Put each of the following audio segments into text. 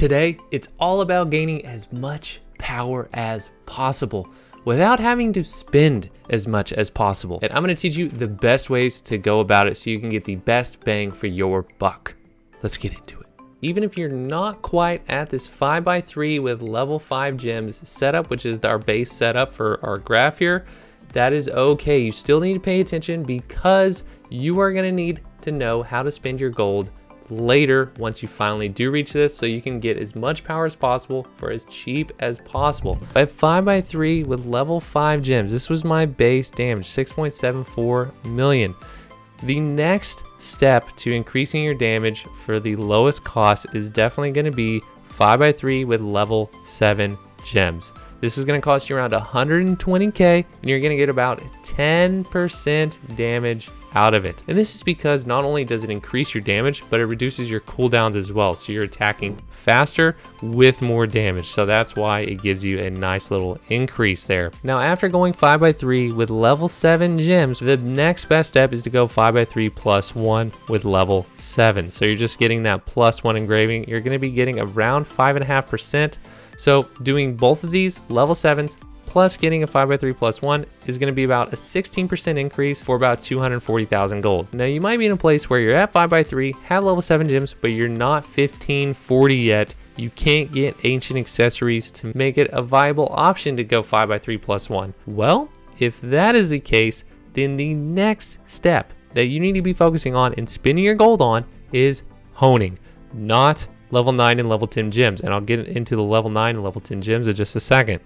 Today, it's all about gaining as much power as possible without having to spend as much as possible. And I'm gonna teach you the best ways to go about it so you can get the best bang for your buck. Let's get into it. Even if you're not quite at this 5x3 with level 5 gems setup, which is our base setup for our graph here, that is okay. You still need to pay attention because you are gonna need to know how to spend your gold later once you finally do reach this, so you can get as much power as possible for as cheap as possible. At 5x3 with level 5 gems, this was my base damage, 6.74 million. The next step to increasing your damage for the lowest cost is definitely going to be 5x3 with level 7 gems. This is going to cost you around 120k, and you're going to get about 10% damage out of it. And this is because not only does it increase your damage, but it reduces your cooldowns as well. So you're attacking faster with more damage. So that's why it gives you a nice little increase there. Now, after going 5x3 with level 7 gems, the next best step is to go 5x3 plus 1 with level 7. So you're just getting that plus 1 engraving. You're going to be getting around 5.5%. So doing both of these level 7s plus getting a 5x3 plus 1 is going to be about a 16% increase for about 240,000 gold. Now you might be in a place where you're at 5x3, have level 7 gems, but you're not 1540 yet. You can't get ancient accessories to make it a viable option to go 5x3 plus 1. Well, if that is the case, then the next step that you need to be focusing on and spending your gold on is honing, not level 9 and level 10 gems. And I'll get into the level 9 and level 10 gems in just a second.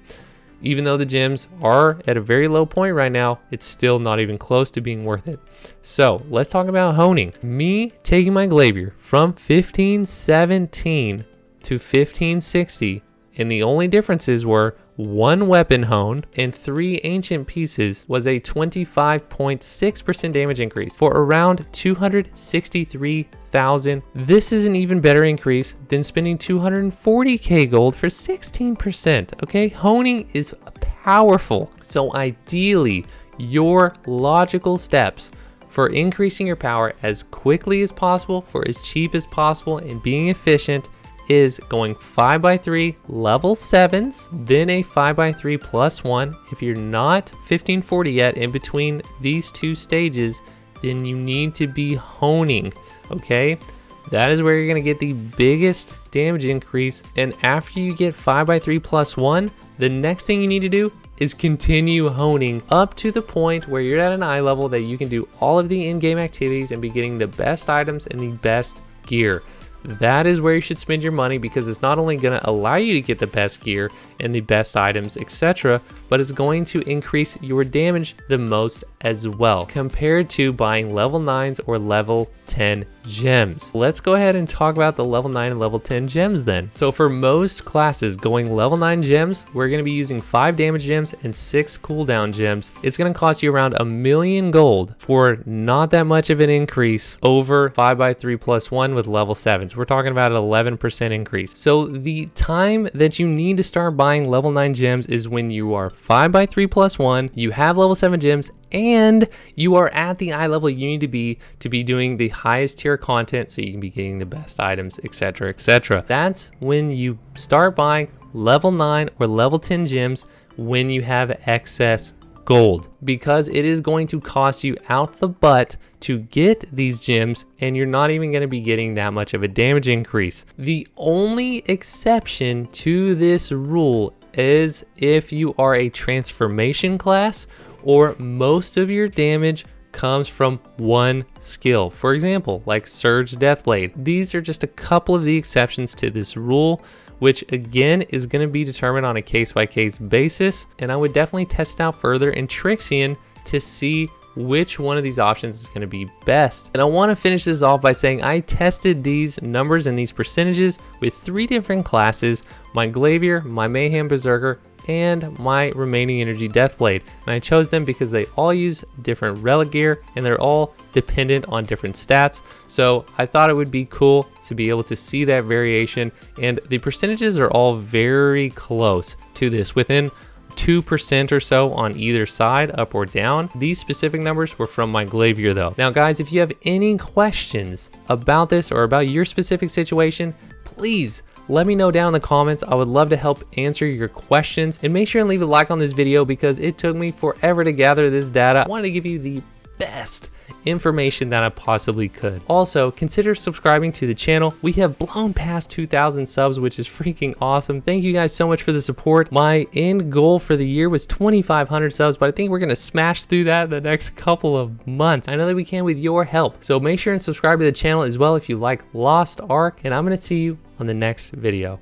Even though the gems are at a very low point right now, it's still not even close to being worth it. So let's talk about honing. Me taking my Glavier from 1517 to 1560, and the only differences were 1 weapon hone and 3 ancient pieces, was a 25.6% damage increase for around 263,000. This is an even better increase than spending 240k gold for 16%. Okay, honing is powerful. So ideally, your logical steps for increasing your power as quickly as possible for as cheap as possible and being efficient is going 5x3 level 7s, then a 5x3 plus 1. If you're not 1540 yet in between these two stages, then you need to be honing, okay? That is where you're gonna get the biggest damage increase. And after you get 5x3 plus 1, the next thing you need to do is continue honing up to the point where you're at an eye level that you can do all of the in-game activities and be getting the best items and the best gear. That is where you should spend your money, because it's not only going to allow you to get the best gear and the best items, etc., but it's going to increase your damage the most as well, compared to buying level 9s or level 10 gems. Let's go ahead and talk about the level 9 and level 10 gems then. So for most classes going level 9 gems, we're going to be using 5 damage gems and 6 cooldown gems. It's going to cost you around 1 million gold for not that much of an increase over 5x3 plus 1 with level 7s. We're talking about an 11% increase. So the time that you need to start buying level 9 gems is when you are 5x3 plus 1, you have level 7 gems, and you are at the eye level you need to be doing the highest tier content so you can be getting the best items, etc., etc. That's when you start buying level 9 or level 10 gems, when you have excess gold, because it is going to cost you out the butt to get these gems, and you're not even going to be getting that much of a damage increase. The only exception to this rule is if you are a transformation class or most of your damage comes from one skill. For example, like Surge Deathblade. These are just a couple of the exceptions to this rule, which again is going to be determined on a case-by-case basis, and I would definitely test out further in Trixion to see which one of these options is going to be best. And I want to finish this off by saying I tested these numbers and these percentages with 3 different classes: my Glavier, my Mayhem Berserker, and my remaining energy Deathblade. And I chose them because they all use different relic gear and they're all dependent on different stats. So I thought it would be cool to be able to see that variation, and the percentages are all very close to this, within 2% or so on either side, up or down. These specific numbers were from my Glavier though. Now guys, if you have any questions about this or about your specific situation, please let me know down in the comments. I would love to help answer your questions, and make sure and leave a like on this video because it took me forever to gather this data. I wanted to give you the best information that I possibly could. Also, consider subscribing to the channel. We have blown past 2,000 subs, which is freaking awesome. Thank you guys so much for the support. My end goal for the year was 2,500 subs, but I think we're gonna smash through that in the next couple of months. I know that we can with your help. So make sure and subscribe to the channel as well if you like Lost Ark, and I'm gonna see you on the next video.